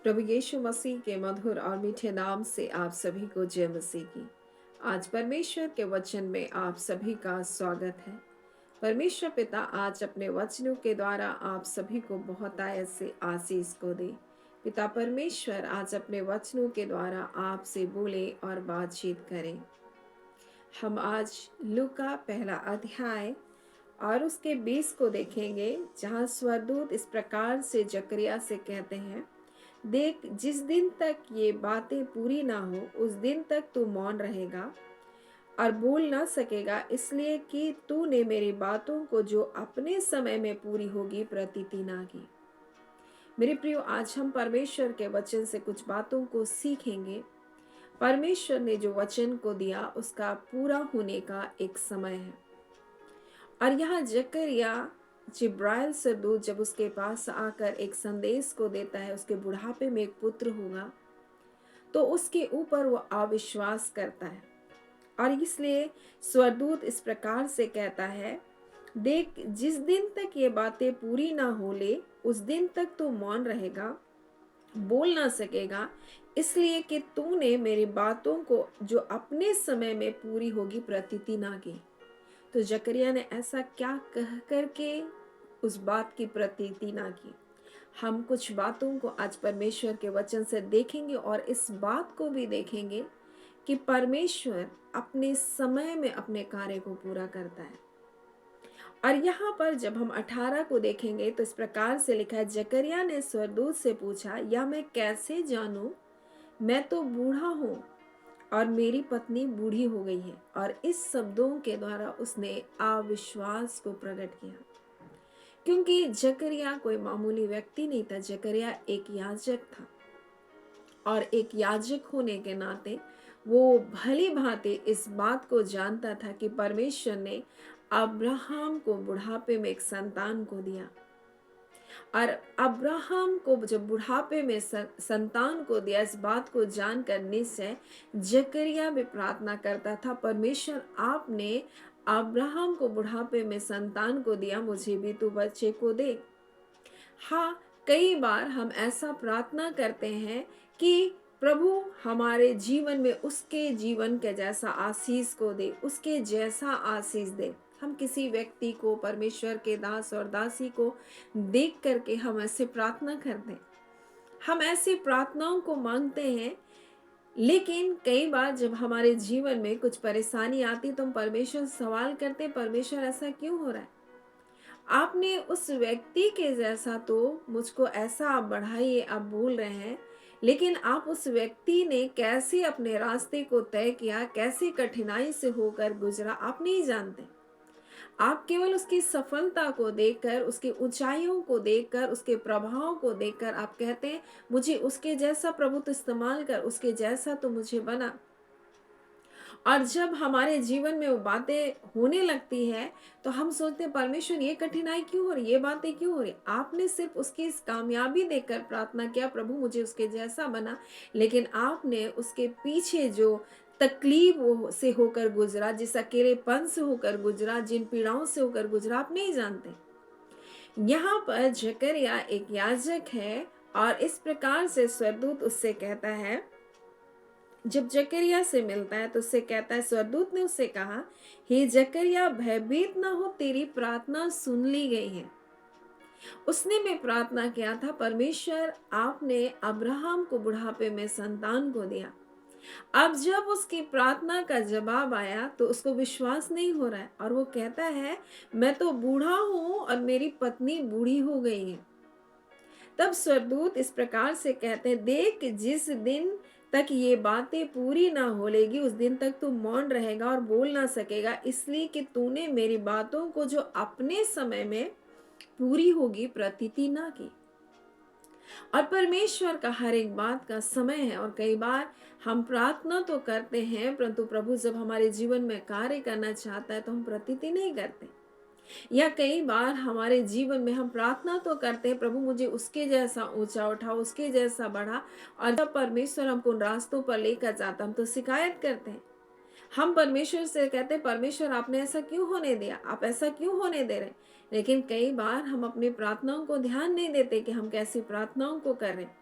प्रभु यीशु मसीह के मधुर और मीठे नाम से आप सभी को जय मसीह की। आज परमेश्वर के वचन में आप सभी का स्वागत है। परमेश्वर पिता आज अपने वचनों के द्वारा आप सभी को बहुत आयत से आशीष को दे। पिता परमेश्वर आज अपने वचनों के द्वारा आपसे बोले और बातचीत करें। हम आज लूका पहला अध्याय और उसके 20 को देखेंगे, जहाँ स्वर्गदूत इस प्रकार से जकरिया से कहते हैं, देख, जिस दिन तक ये बातें पूरी ना हो उस दिन तक तू मौन रहेगा और बोल ना सकेगा, इसलिए कि तूने मेरी बातों को जो अपने समय में पूरी होगी प्रतीति ना की। मेरे प्रियो, आज हम परमेश्वर के वचन से कुछ बातों को सीखेंगे। परमेश्वर ने जो वचन को दिया उसका पूरा होने का एक समय है। और यहाँ जकरिया जिब्राइल सरदूत जब उसके पास आकर एक संदेश को देता है, उसके बुढ़ापे में एक पुत्र होगा, तो उसके ऊपर वो अविश्वास करता है। और इसलिए स्वरदूत इस प्रकार से कहता है, देख, जिस दिन तक ये बातें पूरी ना हो ले उस दिन तक तू मौन रहेगा, बोल ना सकेगा, इसलिए कि तूने मेरी बातों को जो अपने समय में पूरी होगी प्रतीति ना की। तो जकरिया ने ऐसा क्या कह करके उस बात की प्रतीति ना की। हम कुछ बातों को आज परमेश्वर के वचन से देखेंगे और इस बात को भी देखेंगे कि परमेश्वर अपने समय में अपने कार्य को पूरा करता है। और यहाँ पर जब हम 18 को देखेंगे तो इस प्रकार से लिखा है, जकरिया ने स्वर्गदूत से पूछा, या मैं कैसे जानूं, मैं तो बूढ़ा हूँ और मेरी पत्नी बूढ़ी हो गई है। और इस शब्दों के द्वारा उसने अविश्वास को प्रकट किया, क्योंकि जकरिया कोई मामूली व्यक्ति नहीं था। जकरिया एक याजक था और एक याजक होने के नाते वो भली भांति इस बात को जानता था कि परमेश्वर ने अब्राहम को बुढ़ापे में एक संतान को दिया। और अब्राहम को जब बुढ़ापे में संतान को दिया, इस बात को जानकर निश्चय जकरिया भी प्रार्थना करता था, परमेश्वर आपने अब्राहम को बुढ़ापे में संतान को दिया, मुझे भी तू बच्चे को दे। हाँ, कई बार हम ऐसा प्रार्थना करते हैं कि प्रभु हमारे जीवन में उसके जीवन के जैसा आशीष को दे, उसके जैसा आशीष दे। हम किसी व्यक्ति को, परमेश्वर के दास और दासी को देख करके हम ऐसे प्रार्थना करते हैं, हम ऐसी प्रार्थनाओं को मांगते हैं। लेकिन कई बार जब हमारे जीवन में कुछ परेशानी आती तो हम परमेश्वर से सवाल करते हैं, परमेश्वर ऐसा क्यों हो रहा है? आपने उस व्यक्ति के जैसा तो मुझको ऐसा आप बढ़ाइए, आप बोल रहे हैं, लेकिन आप उस व्यक्ति ने कैसे अपने रास्ते को तय किया, कैसे कठिनाई से होकर गुजरा, आप नहीं जानते। आप केवल उसकी सफलता को देखकर, उसकी ऊंचाइयों को देखकर, उसके प्रभाव को देखकर आप कहते हैं, मुझे उसके जैसा प्रभु तो इस्तेमाल कर, उसके जैसा तो मुझे बना। और जब हमारे जीवन में वो बातें होने लगती है तो हम सोचते हैं, परमेश्वर ये कठिनाई क्यों हो रही, ये बातें क्यों हो रही। आपने सिर्फ उसकी इस कामयाबी देखकर प्रार्थना किया, प्रभु मुझे उसके जैसा बना, लेकिन आपने उसके पीछे जो तकलीफ से होकर गुजरा, जिस अकेलेपन से होकर गुजरा, जिन पीड़ाओं से होकर गुजरा, आप नहीं जानते। यहाँ पर जकरिया एक याजक है और इस प्रकार से स्वर्गदूत उससे कहता है, जब जकरिया से मिलता है तो उससे कहता है, स्वर्गदूत ने उससे कहा, हे जकरिया, भयभीत ना हो, तेरी प्रार्थना सुन ली गई है। उसने में प्रार्थना किया था, परमेश्वर आपने अब्राहम को बुढ़ापे में संतान को दिया। अब जब उसकी प्रार्थना का जवाब आया तो उसको विश्वास नहीं हो रहा है और वो कहता है, मैं तो बूढ़ा हूं और मेरी पत्नी बूढ़ी हो गई है। तब स्वर्गदूत इस प्रकार से कहते हैं, देख, जिस दिन तक ये बातें पूरी ना हो लेगी उस दिन तक तू मौन रहेगा और बोल ना सकेगा, इसलिए कि तूने मेरी बातों को जो अपने समय में पूरी होगी प्रतीति ना की। और परमेश्वर का हर एक बात का समय है। और कई बार हम प्रार्थना तो करते हैं, परंतु प्रभु जब हमारे जीवन में कार्य करना चाहता है तो हम प्रतीति नहीं करते। या कई बार हमारे जीवन में हम प्रार्थना तो करते हैं, प्रभु मुझे उसके जैसा ऊंचा उठाओ, उसके जैसा बढ़ा, और जब परमेश्वर हमको उन रास्तों पर लेकर जाता हम तो शिकायत करते हैं। हम परमेश्वर से कहते हैं, परमेश्वर आपने ऐसा क्यों होने दिया, आप ऐसा क्यों होने दे रहे। लेकिन कई बार हम अपनी प्रार्थनाओं को ध्यान नहीं देते कि हम कैसी प्रार्थनाओं को कर रहे हैं।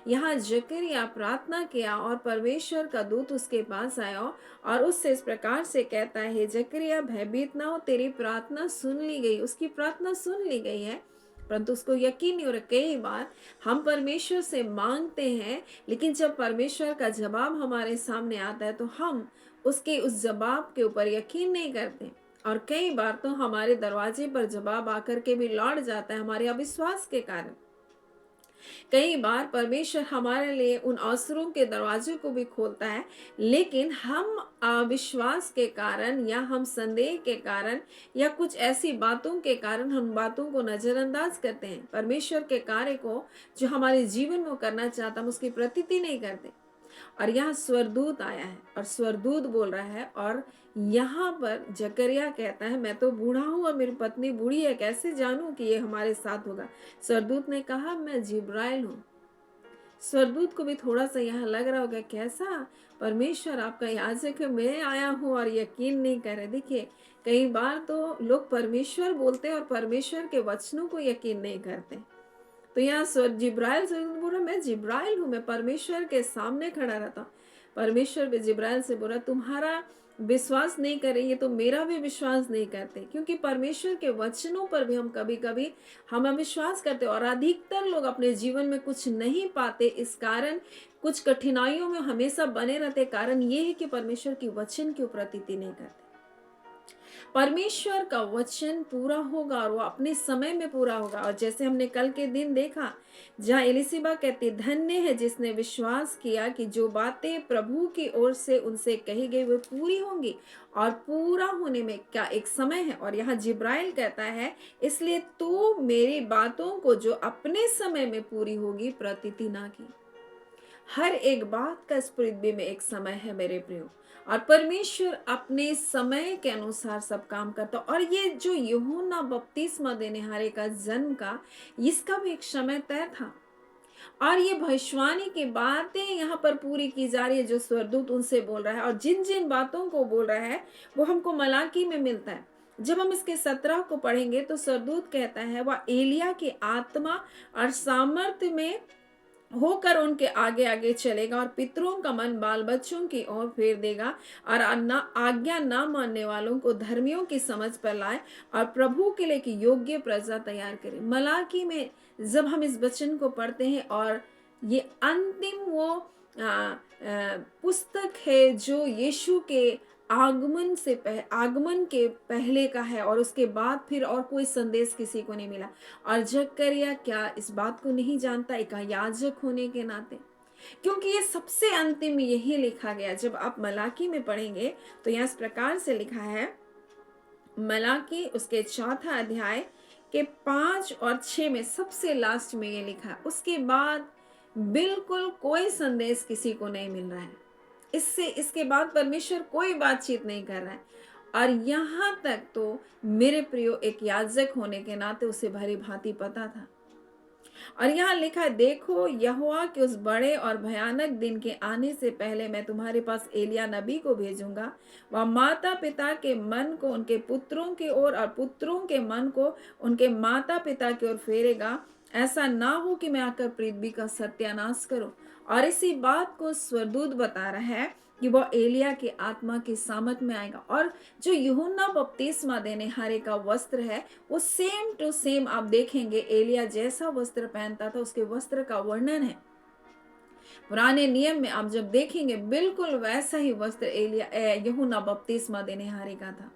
यहाँ जकरिया प्रार्थना किया और परमेश्वर का दूत उसके पास आया और उससे इस प्रकार से कहता है, जकरिया भयभीत ना हो, तेरी प्रार्थना सुन ली गई। उसकी प्रार्थना सुन ली गई है, परंतु उसको यकीन नहीं हो रहा। कई बार हम परमेश्वर से मांगते हैं, लेकिन जब परमेश्वर का जवाब हमारे सामने आता है तो हम उसके उस जवाब के ऊपर यकीन नहीं करते। और कई बार तो हमारे दरवाजे पर जवाब आकर के भी लौट जाता है हमारे अविश्वास के कारण। कई बार परमेश्वर हमारे लिए उन अवसरों के दरवाजों को भी खोलता है, लेकिन हम अविश्वास के कारण या हम संदेह के कारण या कुछ ऐसी बातों के कारण हम बातों को नजरअंदाज करते हैं। परमेश्वर के कार्य को जो हमारे जीवन में करना चाहता हम उसकी प्रतीति नहीं करते। और यहाँ स्वरदूत आया है और स्वरदूत बोल रहा है, और यहाँ पर जकरिया कहता है, मैं तो बूढ़ा हूँ और मेरी पत्नी बूढ़ी है, कैसे जानूं कि ये हमारे साथ होगा। स्वरदूत ने कहा, मैं जिब्राइल हूँ। स्वरदूत को भी थोड़ा सा यहाँ लग रहा होगा, कैसा, परमेश्वर आपका याजक है, मैं आया हूँ और यकीन नहीं कर रहे। देखिए, कई बार तो लोग परमेश्वर बोलते हैं और परमेश्वर के वचनों को यकीन नहीं करते। तो यहाँ जिब्राइल से बोला, मैं जिब्राइल हूँ, मैं परमेश्वर के सामने खड़ा रहता हूँ। परमेश्वर भी जिब्राइल से बोला, तुम्हारा विश्वास नहीं करेंगे तो मेरा भी विश्वास नहीं करते, क्योंकि परमेश्वर के वचनों पर भी हम कभी कभी हम अविश्वास करते और अधिकतर लोग अपने जीवन में कुछ नहीं पाते। इस कारण कुछ कठिनाइयों में हमेशा बने रहते। कारण ये है कि परमेश्वर की वचन की प्रतीति नहीं करते। परमेश्वर का वचन पूरा होगा और वो अपने समय में पूरा होगा। और जैसे हमने कल के दिन देखा, जहाँ एलिसिबा कहती, धन्य है जिसने विश्वास किया कि जो बातें प्रभु की ओर से उनसे कही गई वो पूरी होंगी, और पूरा होने में क्या एक समय है। और यहाँ जिब्राइल कहता है, इसलिए तू मेरी बातों को जो अपने समय में पूरी होगी प्रतीति ना की। हर एक बात का इस पृथ्वी में एक समय है मेरे प्रियो, और परमेश्वर अपने समय के अनुसार सब काम करता। और ये जो यूहन्ना बपतिस्मा देने हारे का जन्म का, इसका भी एक समय तय था। और ये भविष्यवाणी की बातें यहाँ पर पूरी की जा रही है, जो स्वर्गदूत उनसे बोल रहा है। और जिन जिन बातों को बोल रहा है वो हमको मलाकी में मिलता है। जब हम इसके 17 को पढ़ेंगे तो स्वर्गदूत कहता है, वह एलिया की आत्मा और सामर्थ्य में होकर उनके आगे आगे चलेगा और पितरों का मन बाल बच्चों की ओर फेर देगा, और आज्ञा ना मानने वालों को धर्मियों की समझ पर लाए, और प्रभु के लिए की योग्य प्रजा तैयार करे। मलाकी में जब हम इस वचन को पढ़ते हैं, और ये अंतिम वो पुस्तक है जो यीशु के आगमन के पहले का है, और उसके बाद फिर और कोई संदेश किसी को नहीं मिला। और जकरिया क्या इस बात को नहीं जानता, एक याजक होने के नाते, क्योंकि ये सबसे अंतिम यही लिखा गया। जब आप मलाकी में पढ़ेंगे तो यहाँ इस प्रकार से लिखा है, मलाकी उसके 4 अध्याय के 5 और 6 में सबसे लास्ट में ये लिखा है। उसके बाद बिल्कुल कोई संदेश किसी को नहीं मिल रहा है। इसके बाद परमेश्वर कोई बातचीत नहीं कर रहा है। और यहाँ तक तो मेरे प्रियो एक याजक होने के नाते उसे भली भांति पता था। और यहाँ लिखा है, देखो यहोवा के उस बड़े और भयानक दिन के आने से पहले मैं तुम्हारे पास एलिया नबी को भेजूंगा। वह माता पिता के मन को उनके पुत्रों की ओर और पुत्रों के मन को उनके माता पिता की ओर फेरेगा। ऐसा ना हो कि मैं आकर पृथ्वी का सत्यानाश करूं। और इसी बात को स्वर्गदूत बता रहा है कि वह एलिया की आत्मा की सामत में आएगा। और जो यूहन्ना बपतिस्मा देने हारे का वस्त्र है, वो सेम टू सेम आप देखेंगे एलिया जैसा वस्त्र पहनता था, उसके वस्त्र का वर्णन है। पुराने नियम में आप जब देखेंगे बिल्कुल वैसा ही वस्त्र एलिया यूहन्ना बपतिस्मा देने हारे का था।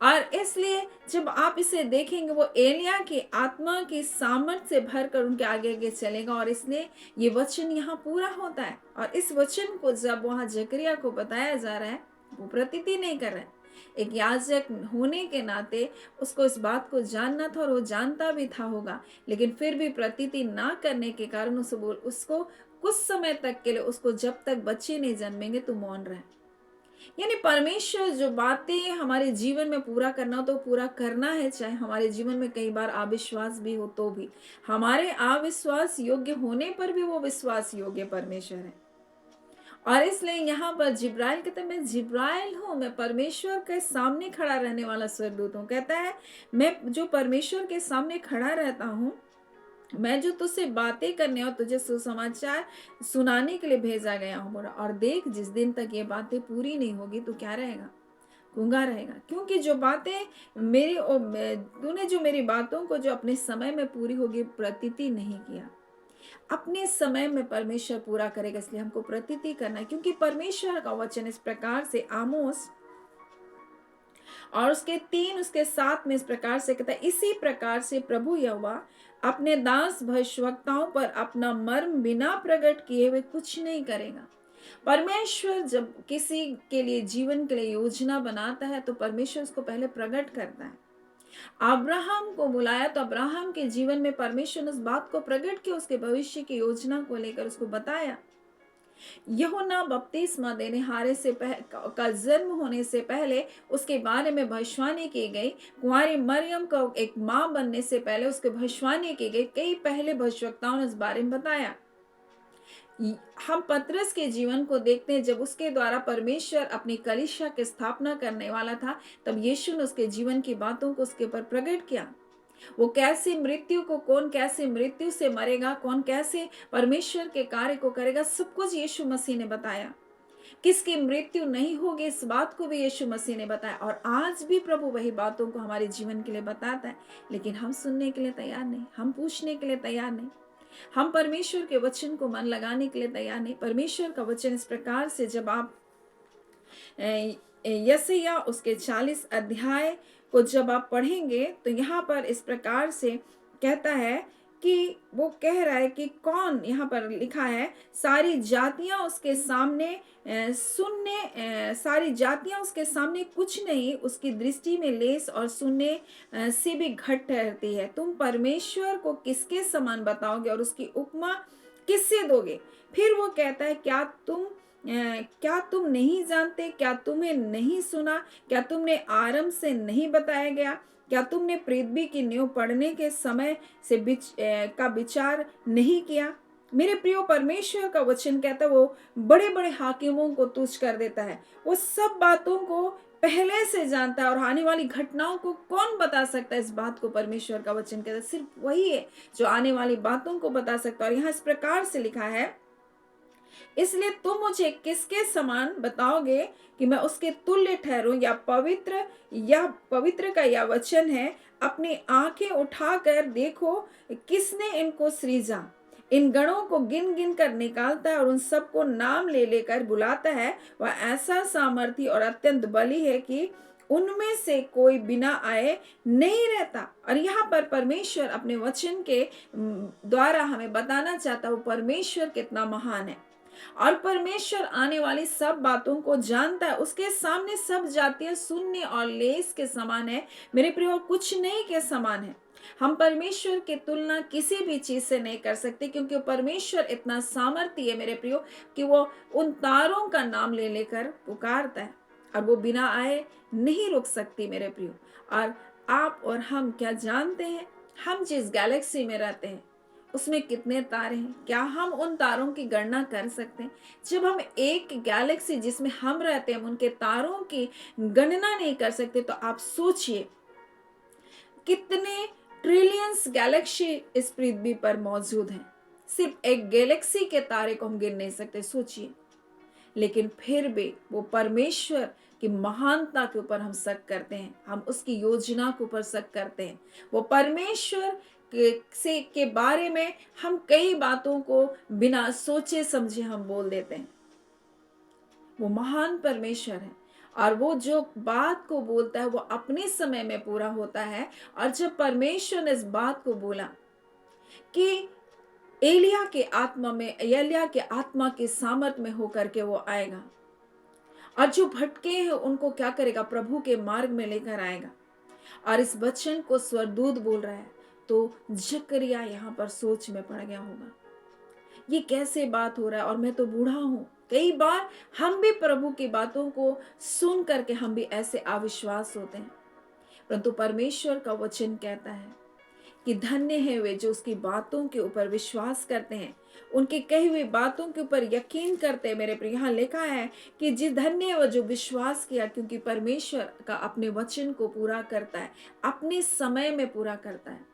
और इसलिए जब आप इसे देखेंगे, वो एलिया की आत्मा की सामर्थ से भरकर उनके आगे आगे चलेगा। और इसलिए ये वचन यहाँ पूरा होता है। और इस वचन को जब वहां जकरिया को बताया जा रहा है, वो प्रतीति नहीं कर रहा है। एक याजक होने के नाते उसको इस बात को जानना था, और वो जानता भी था होगा, लेकिन फिर भी प्रतीति ना करने के कारण उसको कुछ समय तक के लिए, उसको जब तक बच्चे नहीं जन्मेंगे तो मौन रहे। यानी परमेश्वर जो बातें हमारे जीवन में पूरा करना हो तो पूरा करना है, चाहे हमारे जीवन में कई बार अविश्वास भी हो तो भी, हमारे अविश्वास योग्य होने पर भी वो विश्वास योग्य परमेश्वर है। और इसलिए यहाँ पर जिब्राइल कहता है, मैं जिब्राइल हूँ, मैं परमेश्वर के सामने खड़ा रहने वाला स्वर्गदूत हूँ। कहता है मैं जो परमेश्वर के सामने खड़ा रहता हूँ, मैं जो तुझसे बातें करने और तुझे सुसमाचार सुनाने के लिए भेजा गया हूँ। बोला, और देख, जिस दिन तक ये बातें पूरी नहीं होगी तो क्या रहेगा? गूंगा रहेगा, क्योंकि जो बातें तूने जो मेरी बातों को जो अपने समय में पूरी होगी प्रतीति नहीं किया। अपने समय में परमेश्वर पूरा करेगा, इसलिए हमको प्रतीति करना है, क्योंकि परमेश्वर का वचन इस प्रकार से आमोस और उसके 3 उसके 7 में इस प्रकार से कहता है, इसी प्रकार से प्रभु यहोवा अपने दास भविष्यवक्ताओं पर अपना मर्म बिना प्रकट किए हुए कुछ नहीं करेगा। परमेश्वर जब किसी के लिए जीवन के लिए योजना बनाता है तो परमेश्वर उसको पहले प्रकट करता है। अब्राहम को बुलाया तो अब्राहम के जीवन में परमेश्वर ने उस बात को प्रकट किया, उसके भविष्य की योजना को लेकर उसको बताया। यूहन्ना बपतिस्मा देने हारे से का जन्म होने से पहले उसके बारे में भविष्यवाणी की गई। कुंवारी मरियम को एक मां बनने से पहले उसके भविष्यवाणी की गई। कई पहले भविष्यवक्ताओं ने इस बारे में बताया। हम पतरस के जीवन को देखते हैं, जब उसके द्वारा परमेश्वर अपनी कलीसिया की स्थापना करने वाला था, तब यीशु ने उसके जीवन की बातों को उसके ऊपर प्रकट किया। वो कैसे मृत्यु को, कौन कैसे मृत्यु से मरेगा, कौन कैसे परमेश्वर के कार्य को करेगा, सब कुछ यीशु मसीह ने बताया। किसकी मृत्यु नहीं होगी इस बात को भी यीशु मसीह ने बताया। और आज भी प्रभु वही बातों को हमारे जीवन के लिए बताता है, लेकिन हम सुनने के लिए तैयार नहीं, हम पूछने के लिए तैयार नहीं, हम परमेश्वर के वचन को मन लगाने के लिए तैयार नहीं। परमेश्वर का वचन इस प्रकार से, जब आप यशायाह उसके 40 अध्याय को जब आप पढ़ेंगे तो यहाँ पर इस प्रकार से कहता है कि वो कह रहा है कि कौन, यहाँ पर लिखा है, सारी जातियां उसके सामने सारी जातियां उसके सामने कुछ नहीं, उसकी दृष्टि में लेस और सुनने से भी घट ठहरती है। तुम परमेश्वर को किसके समान बताओगे और उसकी उपमा किससे दोगे? फिर वो कहता है, क्या तुम नहीं जानते? क्या तुम्हें नहीं सुना? क्या तुमने आरंभ से नहीं बताया गया? क्या तुमने पृथ्वी की नींव पड़ने के समय से का विचार नहीं किया? मेरे प्रियो, परमेश्वर का वचन कहता है वो बड़े बड़े हाकिमों को तुच्छ कर देता है। वो सब बातों को पहले से जानता है, और आने वाली घटनाओं को कौन बता सकता है? इस बात को परमेश्वर का वचन कहता है सिर्फ वही है जो आने वाली बातों को बता सकता है। और यहाँ इस प्रकार से लिखा है, इसलिए तुम मुझे किसके समान बताओगे कि मैं उसके तुल्य ठहरूं? या पवित्र का यह वचन है, अपनी आंखें उठाकर देखो, किसने इनको सृजा? इन गणों को गिन गिन कर निकालता है और उन सबको नाम ले लेकर बुलाता है। वह ऐसा सामर्थी और अत्यंत बली है कि उनमें से कोई बिना आए नहीं रहता। और यहाँ पर परमेश्वर अपने वचन के द्वारा हमें बताना चाहता है वो परमेश्वर कितना महान है। और परमेश्वर आने वाली सब बातों को जानता है। उसके सामने सब जातियां शून्य और लेस के समान है। मेरे प्रियो, कुछ नहीं के समान है। हम परमेश्वर की तुलना किसी भी चीज से नहीं कर सकते, क्योंकि परमेश्वर इतना सामर्थी है मेरे प्रियो कि वो उन तारों का नाम ले लेकर पुकारता है, और वो बिना आए नहीं रुक सकती मेरे प्रियो। और आप और हम क्या जानते हैं, हम जिस गैलेक्सी में रहते हैं उसमें कितने तारे हैं? क्या हम उन तारों की गणना कर सकते हैं? जब हम एक गैलेक्सी जिसमें हम रहते हैं उनके तारों की गणना नहीं कर सकते, तो आप सोचिए कितने ट्रिलियंस गैलेक्सी इस पृथ्वी पर मौजूद हैं। सिर्फ एक गैलेक्सी के तारे को हम गिन नहीं सकते, सोचिए। लेकिन फिर भी वो परमेश्वर की महानता के ऊपर हम शक करते हैं, हम उसकी योजना के ऊपर शक करते हैं। वो परमेश्वर के बारे में हम कई बातों को बिना सोचे समझे हम बोल देते हैं। वो महान परमेश्वर है, और वो जो बात को बोलता है वो अपने समय में पूरा होता है। और जब परमेश्वर ने इस बात को बोला कि एलिया के आत्मा के सामर्थ में होकर के वो आएगा, और जो भटके हैं उनको क्या करेगा? प्रभु के मार्ग में लेकर आएगा। और इस वचन को स्वर्गदूत बोल रहा है, तो जकरिया यहाँ पर सोच में पड़ गया होगा, ये कैसे बात हो रहा है, और मैं तो बूढ़ा हूं। कई बार हम भी प्रभु की बातों को सुन करके हम भी ऐसे अविश्वास होते हैं, परंतु परमेश्वर का वचन कहता है कि धन्य है वे जो उसकी बातों के ऊपर विश्वास करते हैं, उनके कही हुई बातों के ऊपर यकीन करते हैं। मेरे प्रिय, यहाँ लिखा है कि जिस धन्य है वो जो विश्वास किया, क्योंकि परमेश्वर का अपने वचन को पूरा करता है, अपने समय में पूरा करता है।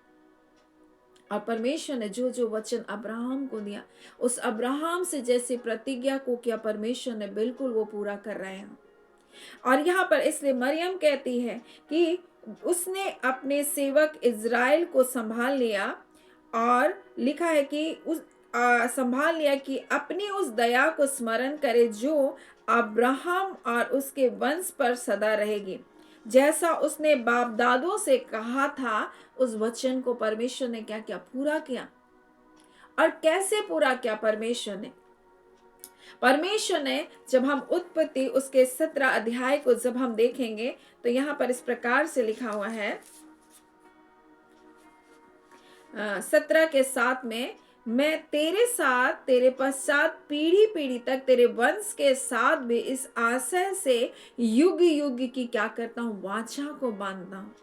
और परमेश्वर ने जो जो वचन अब्राहम को दिया, उस अब्राहम से जैसे प्रतिज्ञा को किया, परमेश्वर ने बिल्कुल वो पूरा कर रहे हैं। और यहाँ पर इसलिए मरियम कहती है कि उसने अपने सेवक इज़राइल को संभाल लिया, और लिखा है कि संभाल लिया कि अपनी उस दया को स्मरण करे जो अब्राहम और उसके वंश पर सदा रहेगी। जैसा उसने बाप दादों से कहा था, उस वचन को परमेश्वर ने क्या किया? पूरा किया। और कैसे पूरा किया परमेश्वर ने? परमेश्वर ने, जब हम उत्पत्ति उसके 17 अध्याय को जब हम देखेंगे, तो यहाँ पर इस प्रकार से लिखा हुआ है, 17 के 7 में, मैं तेरे साथ तेरे पश्चात पीढ़ी पीढ़ी तक तेरे वंश के साथ भी इस आशय से युग युग की क्या करता हूँ? वाचा को बांधता हूँ।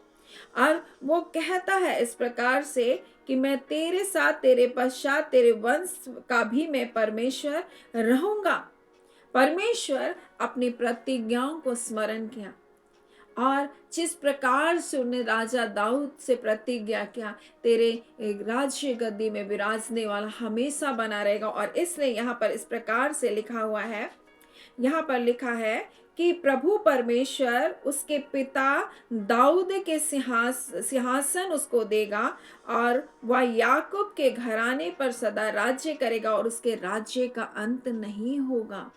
और वो कहता है इस प्रकार से कि मैं तेरे साथ तेरे पश्चात तेरे वंश का भी मैं परमेश्वर रहूंगा। परमेश्वर अपनी प्रतिज्ञाओं को स्मरण किया, और जिस प्रकार से उन्हें राजा दाऊद से प्रतिज्ञा किया, तेरे एक राज्य गद्दी में विराजने वाला हमेशा बना रहेगा। और इसलिए यहाँ पर इस प्रकार से लिखा हुआ है, यहाँ पर लिखा है कि प्रभु परमेश्वर उसके पिता दाऊद के सिंहासन उसको देगा, और वह याकूब के घराने पर सदा राज्य करेगा, और उसके राज्य का अंत नहीं होगा।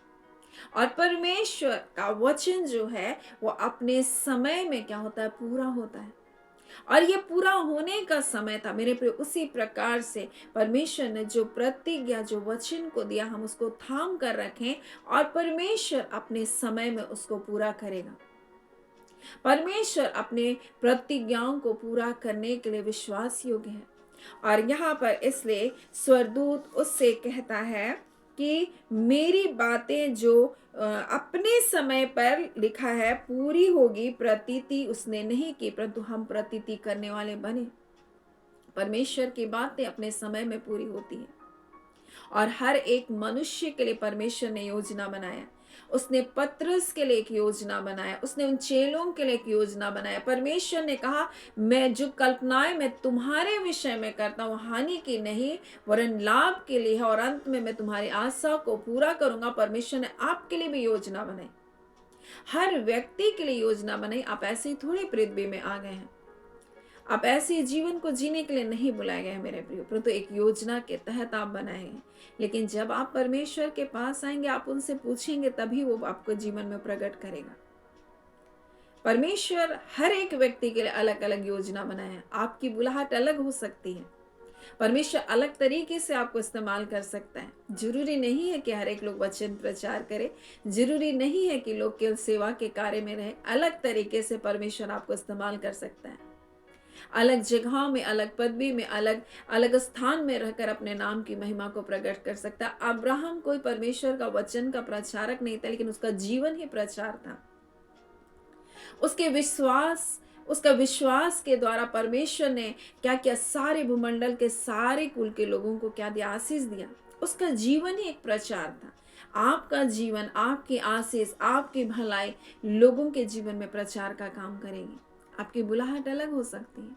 और परमेश्वर का वचन जो है वो अपने समय में क्या होता है? पूरा होता है। और ये पूरा होने का समय था मेरे प्रिय। उसी प्रकार से परमेश्वर ने जो प्रतिज्ञा, जो वचन को दिया, हम उसको थाम कर रखें, और परमेश्वर अपने समय में उसको पूरा करेगा। परमेश्वर अपने प्रतिज्ञाओं को पूरा करने के लिए विश्वास योग्य है। और यहाँ पर इसलिए स्वर्गदूत उससे कहता है कि मेरी बातें जो अपने समय पर लिखा है पूरी होगी, प्रतीति उसने नहीं की, परंतु हम प्रतीति करने वाले बने। परमेश्वर की बातें अपने समय में पूरी होती है, और हर एक मनुष्य के लिए परमेश्वर ने योजना बनाया। उसने पतरस के लिए एक योजना बनाया, उसने उन चेलों के लिए एक योजना बनाया। परमेश्वर ने कहा, मैं जो कल्पनाएं मैं तुम्हारे विषय में करता हूँ हानि की नहीं वरन लाभ के लिए है, और अंत में मैं तुम्हारी आशा को पूरा करूंगा। परमेश्वर ने आपके लिए भी योजना बनाई, हर व्यक्ति के लिए योजना बनाई। आप ऐसे ही थोड़े पृथ्वी में आ गए हैं, आप ऐसे जीवन को जीने के लिए नहीं बुलाए गए हैं मेरे प्रियो, परंतु एक योजना के तहत आप बनाए हैं। लेकिन जब आप परमेश्वर के पास आएंगे, आप उनसे पूछेंगे, तभी वो आपको जीवन में प्रकट करेगा। परमेश्वर हर एक व्यक्ति के लिए अलग अलग योजना बनाए हैं। आपकी बुलाहट अलग हो सकती है, परमेश्वर अलग तरीके से आपको इस्तेमाल कर सकता है। जरूरी नहीं है कि हर एक लोग वचन प्रचार करे, जरूरी नहीं है कि लोग केवल सेवा के कार्य में रहे। अलग तरीके से परमेश्वर आपको इस्तेमाल कर सकता है, अलग जगहों में, अलग पदवी में, अलग अलग स्थान में रहकर अपने नाम की महिमा को प्रकट कर सकता है। अब्राहम कोई परमेश्वर का वचन का प्रचारक नहीं था, लेकिन उसका जीवन ही प्रचार था। उसका विश्वास के द्वारा परमेश्वर ने क्या किया? सारे भूमंडल के सारे कुल के लोगों को क्या दिया? आशीष दिया। उसका जीवन ही एक प्रचार था। आपका जीवन, आपकी आशीष, आपकी भलाई लोगों के जीवन में प्रचार का काम करेगी। आपकी बुलाहट अलग हो सकती है,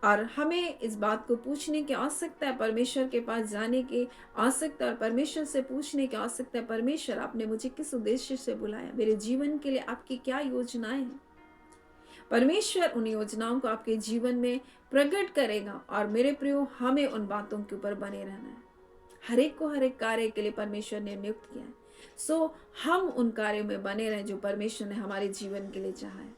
और हमें इस बात को पूछने की आवश्यकता है, परमेश्वर के पास जाने की आवश्यकता, और परमेश्वर से पूछने की आवश्यकता है, परमेश्वर आपने मुझे किस उद्देश्य से बुलाया? मेरे जीवन के लिए आपकी क्या योजनाएं हैं? परमेश्वर उन योजनाओं को आपके जीवन में प्रकट करेगा। और मेरे प्रियो, हमें उन बातों के ऊपर बने रहना है। हर एक को हर एक कार्य के लिए परमेश्वर ने नियुक्त किया है। सो हम उन कार्यों में बने रहें जो परमेश्वर ने हमारे जीवन के लिए चाहा है।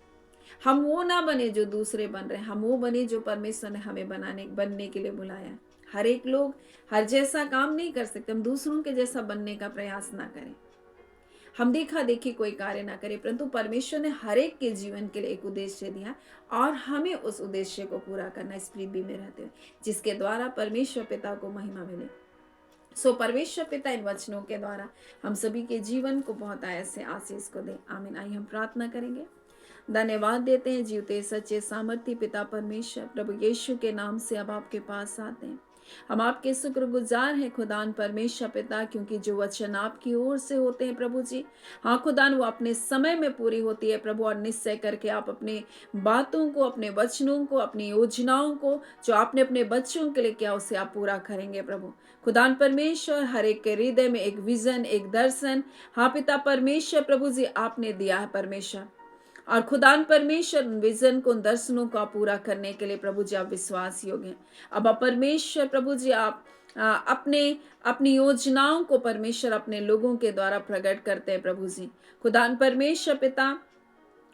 हम वो ना बने जो दूसरे बन रहे हैं, हम वो बने जो परमेश्वर ने हमें बनने के लिए बुलाया है। हर एक लोग हर जैसा काम नहीं कर सकते। हम दूसरों के जैसा बनने का प्रयास ना करें, हम देखा देखी कोई कार्य ना करें, परंतु परमेश्वर ने हर एक के जीवन के लिए एक उद्देश्य दिया, और हमें उस उद्देश्य को पूरा करना इस पृथ्वी में रहते हुए, जिसके द्वारा परमेश्वर पिता को महिमा मिले। सो परमेश्वर पिता इन वचनों के द्वारा हम सभी के जीवन को बहुत ऐसे आशीष को दे। आमीन। आइए हम प्रार्थना करेंगे। धन्यवाद देते हैं जीवते सच्चे सामर्थ्य पिता परमेश्वर, प्रभु यीशु के नाम से अब आपके पास आते हैं। हम आपके शुक्रगुजार हैं खुदान परमेश्वर पिता, क्योंकि जो वचन आपकी ओर से होते हैं प्रभु जी, हाँ खुदान, वो अपने समय में पूरी होती है प्रभु। और निश्चय करके आप अपने बातों को, अपने वचनों को, अपनी योजनाओं को जो आपने अपने बच्चों के लिए किया, उसे आप पूरा करेंगे प्रभु। खुदान परमेश्वर, हर एक के हृदय में एक विजन, एक दर्शन, हाँ पिता परमेश्वर प्रभु जी, आपने दिया है परमेश्वर। और खुदान परमेश्वर, उन विजन को, उन दर्शनों को आप पूरा करने के लिए प्रभु जी आप विश्वास योग्य हैं। अब आप परमेश्वर प्रभु जी, आप अपने अपनी योजनाओं को परमेश्वर अपने लोगों के द्वारा प्रकट करते हैं प्रभु जी। खुदान परमेश्वर पिता,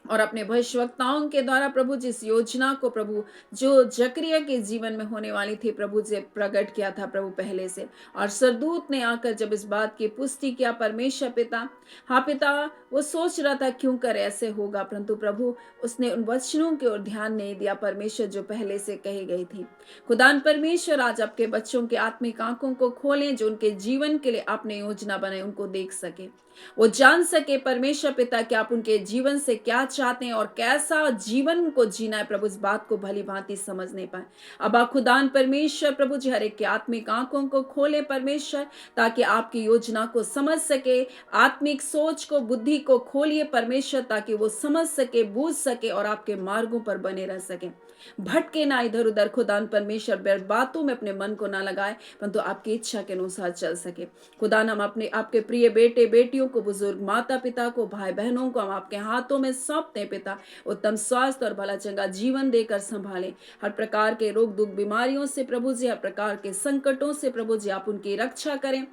और अपने भविष्यवक्ताओं के द्वारा प्रभु जिस योजना को प्रभु जो जकरिया के जीवन में होने वाली थी प्रभु से प्रकट किया था प्रभु पहले से। और सरदूत ने आकर जब इस बात की पुष्टि किया परमेश्वर पिता, हाँ पिता, वो सोच रहा था क्यों कर ऐसे होगा, परंतु प्रभु उसने उन वचनों की ओर ध्यान नहीं दिया परमेश्वर जो पहले से कही गई थी। खुदान परमेश्वर, आज आपके बच्चों के आत्मिक आंखों को खोलें, जो उनके जीवन के लिए आपने योजना बनाई उनको देख सके, वो जान सके परमेश्वर पिता कि आप उनके जीवन से क्या चाहते हैं और कैसा जीवन को जीना है प्रभु, इस बात को भली भांति समझ नहीं पाए। अब आप खुदान परमेश्वर प्रभु जी हर एक की आत्मिक आंखों को खोले परमेश्वर, ताकि आपकी योजना को समझ सके, आत्मिक सोच को, बुद्धि को खोलिए परमेश्वर, ताकि वो समझ सके, बूझ सके और आपके मार्गों पर बने रह सके, भटके ना इधर उधर खुदान परमेश्वर, व्यर्थ बातों में अपने मन को ना लगाए, परंतु आपकी इच्छा के अनुसार चल सके। खुदान, हम अपने आपके प्रिय बेटे बेटियों को, बुजुर्ग माता पिता को, भाई बहनों को हम आपके हाथों में सौंपते हैं पिता। उत्तम स्वास्थ्य और भला चंगा जीवन देकर संभालें, हर प्रकार के रोग दुख बीमारियों से प्रभु जी, हर प्रकार के संकटों से प्रभु जी आप उनकी रक्षा करें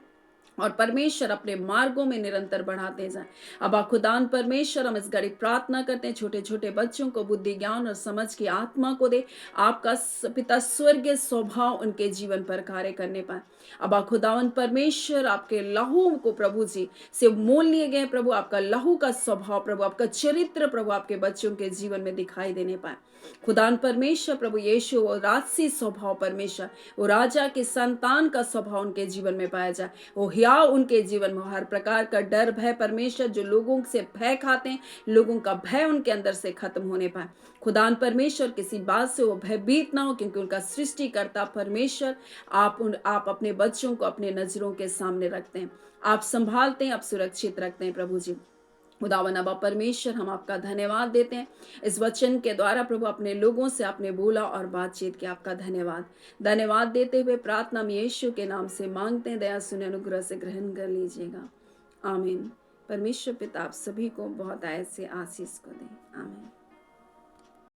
और परमेश्वर अपने मार्गों में निरंतर बढ़ाते जाएं। अब खुदान परमेश्वर, हम इस घड़ी प्रार्थना करते हैं, छोटे छोटे बच्चों को बुद्धि ज्ञान और समझ की आत्मा को दे, आपका पिता स्वर्गीय स्वभाव उनके जीवन पर कार्य करने पाए। अब खुदावन परमेश्वर, आपके लहू को प्रभु जी से मोल लिए गए प्रभु, आपका लहू का स्वभाव प्रभु, आपका चरित्र प्रभु आपके बच्चों के जीवन में दिखाई देने पाए। खुदान परमेश्वर प्रभु यीशु, वो राजसी स्वभाव परमेश्वर, वो राजा के संतान का स्वभाव उनके जीवन में पाया जाए। वो हियाव उनके जीवन में, हर प्रकार का डर भय परमेश्वर, जो लोगों से भय खाते हैं, लोगों का भय उनके अंदर से खत्म होने पाए। खुदान परमेश्वर, किसी बात से वो भयभीत ना हो, क्योंकि उनका सृष्टिकर्ता परमेश्वर आप अपने बच्चों को अपने नजरों के सामने रखते हैं, आप संभालते हैं, आप सुरक्षित रखते हैं प्रभु जी। खुदावन अबा परमेश्वर, हम आपका धन्यवाद देते हैं इस वचन के द्वारा प्रभु, अपने लोगों से आपने बोला और बातचीत की, आपका धन्यवाद देते हुए प्रार्थना में यीशु के नाम से मांगते हैं, दया सुने अनुग्रह से ग्रहण कर लीजिएगा, आमीन। परमेश्वर पिता आप सभी को बहुत आयत से आशीष को दे, आमीन।